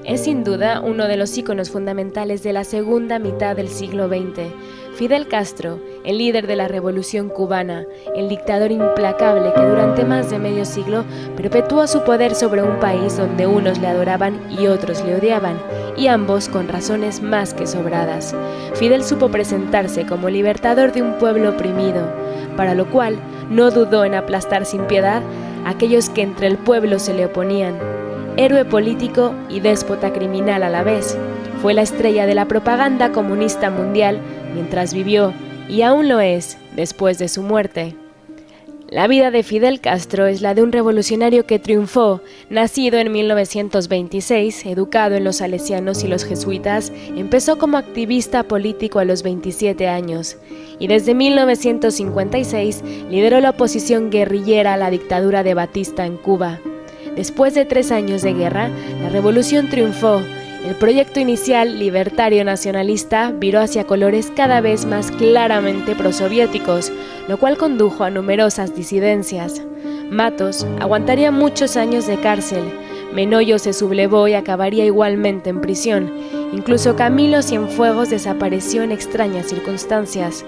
Es sin duda uno de los íconos fundamentales de la segunda mitad del siglo XX. Fidel Castro, el líder de la Revolución Cubana, el dictador implacable que durante más de medio siglo perpetuó su poder sobre un país donde unos le adoraban y otros le odiaban, y ambos con razones más que sobradas. Fidel supo presentarse como libertador de un pueblo oprimido, para lo cual no dudó en aplastar sin piedad a aquellos que entre el pueblo se le oponían. Héroe político y déspota criminal a la vez, fue la estrella de la propaganda comunista mundial mientras vivió, y aún lo es después de su muerte. La vida de Fidel Castro es la de un revolucionario que triunfó, nacido en 1926, educado en los salesianos y los jesuitas, empezó como activista político a los 27 años, y desde 1956 lideró la oposición guerrillera a la dictadura de Batista en Cuba. Después de 3 años de guerra, la revolución triunfó. El proyecto inicial, libertario nacionalista, viró hacia colores cada vez más claramente prosoviéticos, lo cual condujo a numerosas disidencias. Matos aguantaría muchos años de cárcel, Menoyo se sublevó y acabaría igualmente en prisión. Incluso Camilo Cienfuegos desapareció en extrañas circunstancias.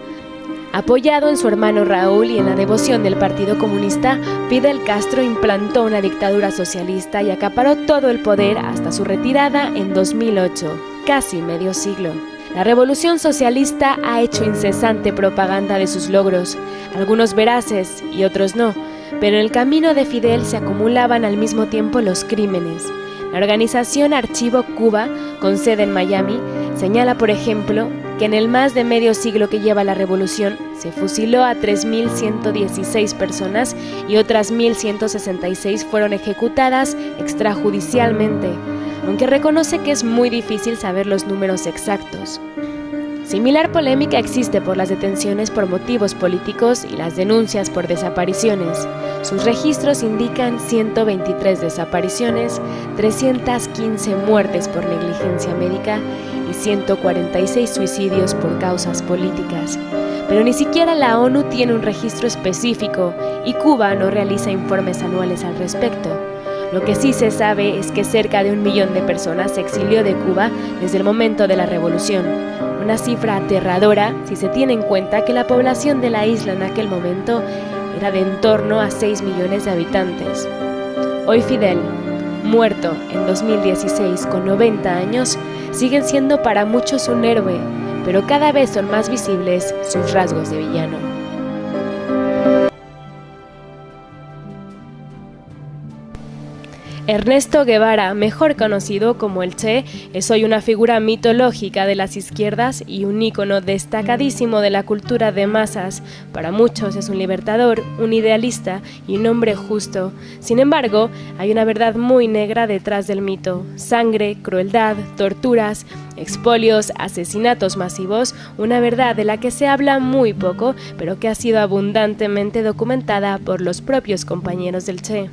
Apoyado en su hermano Raúl y en la devoción del Partido Comunista, Fidel Castro implantó una dictadura socialista y acaparó todo el poder hasta su retirada en 2008, casi medio siglo. La revolución socialista ha hecho incesante propaganda de sus logros, algunos veraces y otros no, pero en el camino de Fidel se acumulaban al mismo tiempo los crímenes. La organización Archivo Cuba, con sede en Miami, señala, por ejemplo, que en el más de medio siglo que lleva la revolución se fusiló a 3.116 personas y otras 1.166 fueron ejecutadas extrajudicialmente, aunque reconoce que es muy difícil saber los números exactos. Similar polémica existe por las detenciones por motivos políticos y las denuncias por desapariciones. Sus registros indican 123 desapariciones, 315 muertes por negligencia médica y 146 suicidios por causas políticas. Pero ni siquiera la ONU tiene un registro específico y Cuba no realiza informes anuales al respecto. Lo que sí se sabe es que cerca de 1 millón de personas se exilió de Cuba desde el momento de la revolución. Una cifra aterradora si se tiene en cuenta que la población de la isla en aquel momento era de en torno a 6 millones de habitantes. Hoy Fidel, muerto en 2016 con 90 años, sigue siendo para muchos un héroe, pero cada vez son más visibles sus rasgos de villano. Ernesto Guevara, mejor conocido como el Che, es hoy una figura mitológica de las izquierdas y un ícono destacadísimo de la cultura de masas. Para muchos es un libertador, un idealista y un hombre justo. Sin embargo, hay una verdad muy negra detrás del mito. Sangre, crueldad, torturas, expolios, asesinatos masivos, una verdad de la que se habla muy poco, pero que ha sido abundantemente documentada por los propios compañeros del Che.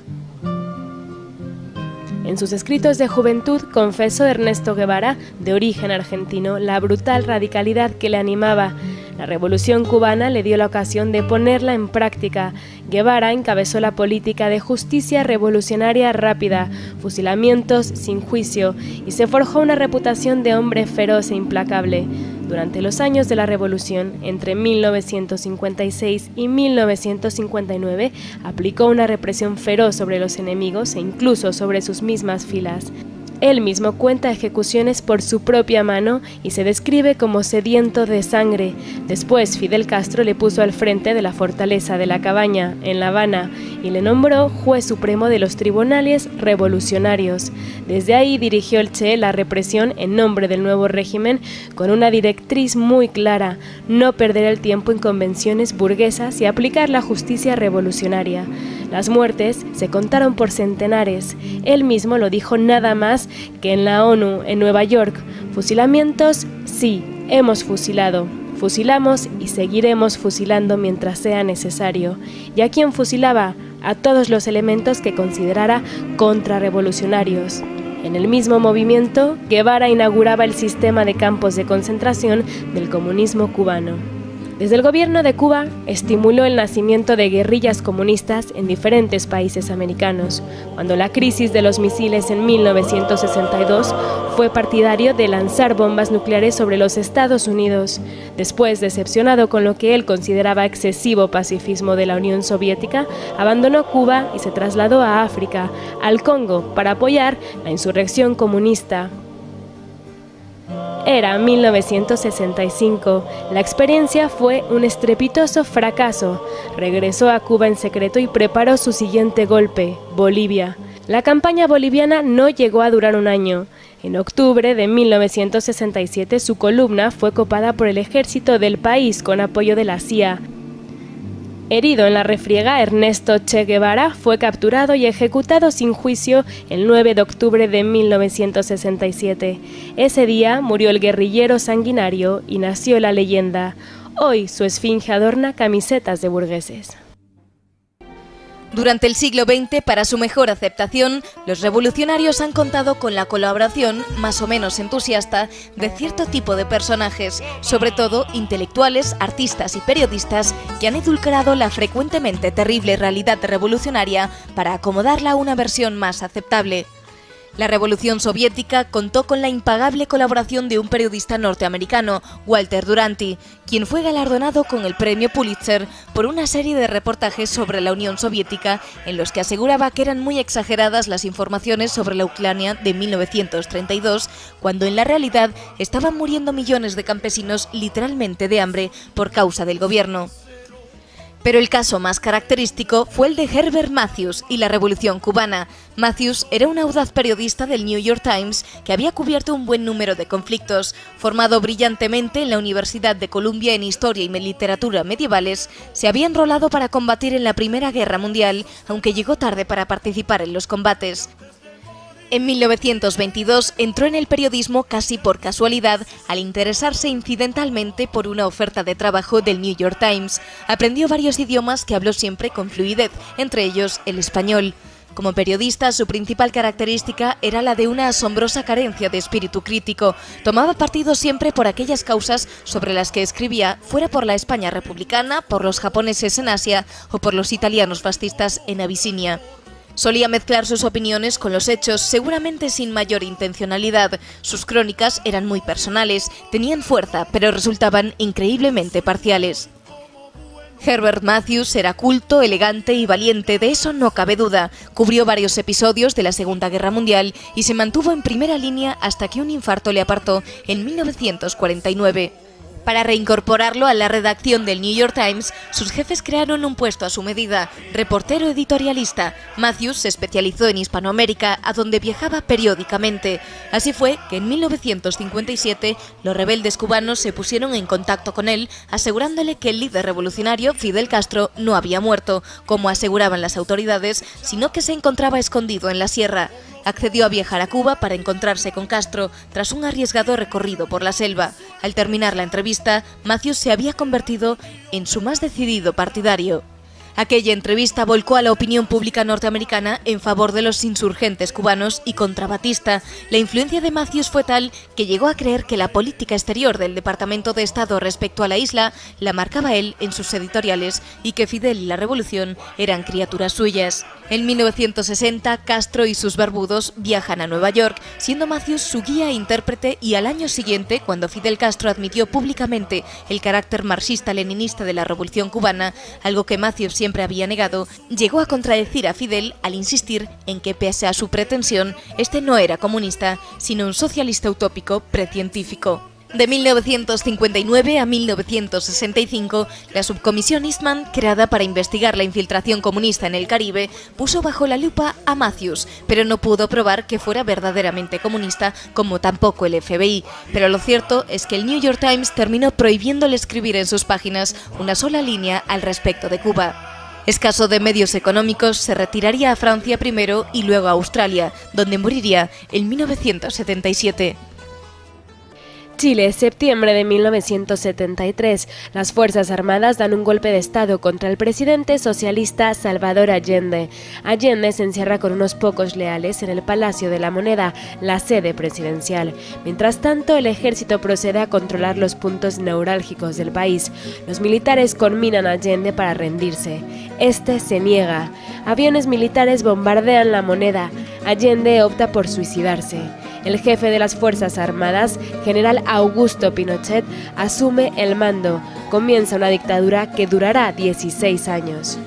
En sus escritos de juventud confesó Ernesto Guevara, de origen argentino, la brutal radicalidad que le animaba. La revolución cubana le dio la ocasión de ponerla en práctica. Guevara encabezó la política de justicia revolucionaria rápida, fusilamientos sin juicio, y se forjó una reputación de hombre feroz e implacable. Durante los años de la revolución, entre 1956 y 1959, aplicó una represión feroz sobre los enemigos e incluso sobre sus mismas filas. Él mismo cuenta ejecuciones por su propia mano y se describe como sediento de sangre. Después, Fidel Castro le puso al frente de la fortaleza de La Cabaña, en La Habana, y le nombró juez supremo de los tribunales revolucionarios. Desde ahí dirigió el Che la represión en nombre del nuevo régimen con una directriz muy clara: no perder el tiempo en convenciones burguesas y aplicar la justicia revolucionaria. Las muertes se contaron por centenares. Él mismo lo dijo nada más que en la ONU, en Nueva York. Fusilamientos, sí, hemos fusilado. Fusilamos y seguiremos fusilando mientras sea necesario. ¿Y a quién fusilaba? A todos los elementos que considerara contrarrevolucionarios. En el mismo movimiento, Guevara inauguraba el sistema de campos de concentración del comunismo cubano. Desde el gobierno de Cuba estimuló el nacimiento de guerrillas comunistas en diferentes países americanos. Cuando la crisis de los misiles en 1962 fue partidario de lanzar bombas nucleares sobre los Estados Unidos. Después, decepcionado con lo que él consideraba excesivo pacifismo de la Unión Soviética, abandonó Cuba y se trasladó a África, al Congo, para apoyar la insurrección comunista. Era 1965. La experiencia fue un estrepitoso fracaso. Regresó a Cuba en secreto y preparó su siguiente golpe, Bolivia. La campaña boliviana no llegó a durar un año. En octubre de 1967 su columna fue copada por el ejército del país con apoyo de la CIA. Herido en la refriega, Ernesto Che Guevara fue capturado y ejecutado sin juicio el 9 de octubre de 1967. Ese día murió el guerrillero sanguinario y nació la leyenda. Hoy su esfinge adorna camisetas de burgueses. Durante el siglo XX, para su mejor aceptación, los revolucionarios han contado con la colaboración, más o menos entusiasta, de cierto tipo de personajes, sobre todo intelectuales, artistas y periodistas, que han edulcorado la frecuentemente terrible realidad revolucionaria para acomodarla a una versión más aceptable. La Revolución Soviética contó con la impagable colaboración de un periodista norteamericano, Walter Duranty, quien fue galardonado con el premio Pulitzer por una serie de reportajes sobre la Unión Soviética en los que aseguraba que eran muy exageradas las informaciones sobre la Ucrania de 1932, cuando en la realidad estaban muriendo millones de campesinos literalmente de hambre por causa del gobierno. Pero el caso más característico fue el de Herbert Matthews y la Revolución Cubana. Matthews era un audaz periodista del New York Times que había cubierto un buen número de conflictos. Formado brillantemente en la Universidad de Columbia en Historia y Literatura medievales, se había enrolado para combatir en la Primera Guerra Mundial, aunque llegó tarde para participar en los combates. En 1922 entró en el periodismo casi por casualidad al interesarse incidentalmente por una oferta de trabajo del New York Times. Aprendió varios idiomas que habló siempre con fluidez, entre ellos el español. Como periodista, su principal característica era la de una asombrosa carencia de espíritu crítico. Tomaba partido siempre por aquellas causas sobre las que escribía, fuera por la España republicana, por los japoneses en Asia o por los italianos fascistas en Abisinia. Solía mezclar sus opiniones con los hechos, seguramente sin mayor intencionalidad. Sus crónicas eran muy personales, tenían fuerza, pero resultaban increíblemente parciales. Herbert Matthews era culto, elegante y valiente, de eso no cabe duda. Cubrió varios episodios de la Segunda Guerra Mundial y se mantuvo en primera línea hasta que un infarto le apartó en 1949. Para reincorporarlo a la redacción del New York Times, sus jefes crearon un puesto a su medida, reportero editorialista. Matthews se especializó en Hispanoamérica, a donde viajaba periódicamente. Así fue que en 1957 los rebeldes cubanos se pusieron en contacto con él, asegurándole que el líder revolucionario, Fidel Castro, no había muerto, como aseguraban las autoridades, sino que se encontraba escondido en la sierra. Accedió a viajar a Cuba para encontrarse con Castro tras un arriesgado recorrido por la selva. Al terminar la entrevista, Matthews se había convertido en su más decidido partidario. Aquella entrevista volcó a la opinión pública norteamericana en favor de los insurgentes cubanos y contra Batista. La influencia de Matthews fue tal que llegó a creer que la política exterior del Departamento de Estado respecto a la isla la marcaba él en sus editoriales y que Fidel y la revolución eran criaturas suyas. En 1960, Castro y sus barbudos viajan a Nueva York, siendo Matthews su guía e intérprete, y al año siguiente, cuando Fidel Castro admitió públicamente el carácter marxista-leninista de la Revolución Cubana, algo que Matthews siempre había negado, llegó a contradecir a Fidel al insistir en que, pese a su pretensión, este no era comunista, sino un socialista utópico precientífico. De 1959 a 1965, la subcomisión Eastman, creada para investigar la infiltración comunista en el Caribe, puso bajo la lupa a Matthews, pero no pudo probar que fuera verdaderamente comunista, como tampoco el FBI. Pero lo cierto es que el New York Times terminó prohibiéndole escribir en sus páginas una sola línea al respecto de Cuba. Escaso de medios económicos, se retiraría a Francia primero y luego a Australia, donde moriría en 1977. Chile, septiembre de 1973. Las Fuerzas Armadas dan un golpe de Estado contra el presidente socialista Salvador Allende. Allende se encierra con unos pocos leales en el Palacio de la Moneda, la sede presidencial. Mientras tanto, el ejército procede a controlar los puntos neurálgicos del país. Los militares conminan a Allende para rendirse. Este se niega. Aviones militares bombardean la Moneda. Allende opta por suicidarse. El jefe de las Fuerzas Armadas, general Augusto Pinochet, asume el mando. Comienza una dictadura que durará 16 años.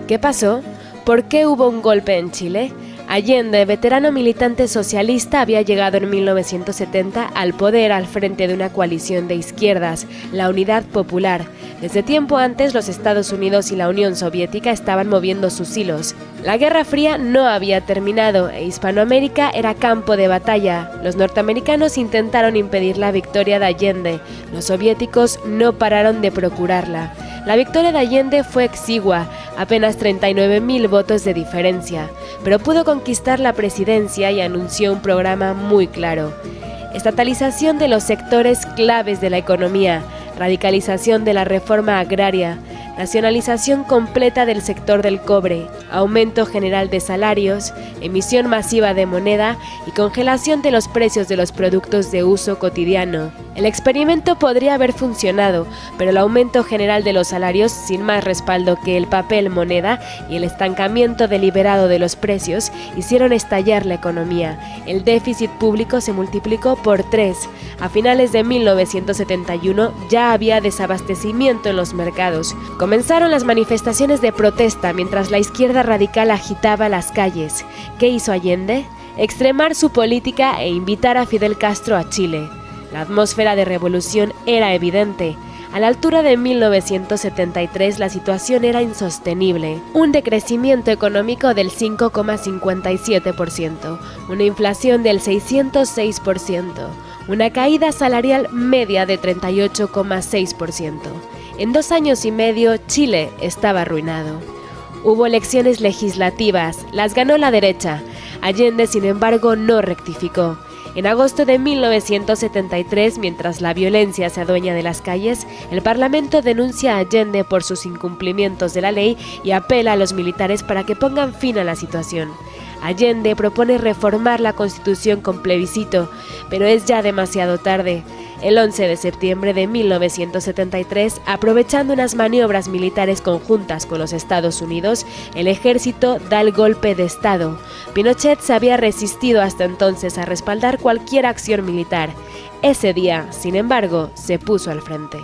¿Qué pasó? ¿Por qué hubo un golpe en Chile? Allende, veterano militante socialista, había llegado en 1970 al poder al frente de una coalición de izquierdas, la Unidad Popular. Desde tiempo antes, los Estados Unidos y la Unión Soviética estaban moviendo sus hilos. La Guerra Fría no había terminado e Hispanoamérica era campo de batalla. Los norteamericanos intentaron impedir la victoria de Allende. Los soviéticos no pararon de procurarla. La victoria de Allende fue exigua, apenas 39.000 votos de diferencia, pero pudo conquistar la presidencia y anunció un programa muy claro: estatalización de los sectores claves de la economía, radicalización de la reforma agraria, nacionalización completa del sector del cobre, aumento general de salarios, emisión masiva de moneda y congelación de los precios de los productos de uso cotidiano. El experimento podría haber funcionado, pero el aumento general de los salarios, sin más respaldo que el papel moneda, y el estancamiento deliberado de los precios hicieron estallar la economía. El déficit público se multiplicó por 3. A finales de 1971 ya había desabastecimiento en los mercados. Comenzaron las manifestaciones de protesta mientras la izquierda radical agitaba las calles. ¿Qué hizo Allende? Extremar su política e invitar a Fidel Castro a Chile. La atmósfera de revolución era evidente. A la altura de 1973 la situación era insostenible. Un decrecimiento económico del 5,57%, una inflación del 606%, una caída salarial media de 38,6%. En 2 años y medio, Chile estaba arruinado. Hubo elecciones legislativas, las ganó la derecha. Allende, sin embargo, no rectificó. En agosto de 1973, mientras la violencia se adueña de las calles, el Parlamento denuncia a Allende por sus incumplimientos de la ley y apela a los militares para que pongan fin a la situación. Allende propone reformar la Constitución con plebiscito, pero es ya demasiado tarde. El 11 de septiembre de 1973, aprovechando unas maniobras militares conjuntas con los Estados Unidos, el ejército da el golpe de Estado. Pinochet se había resistido hasta entonces a respaldar cualquier acción militar. Ese día, sin embargo, se puso al frente.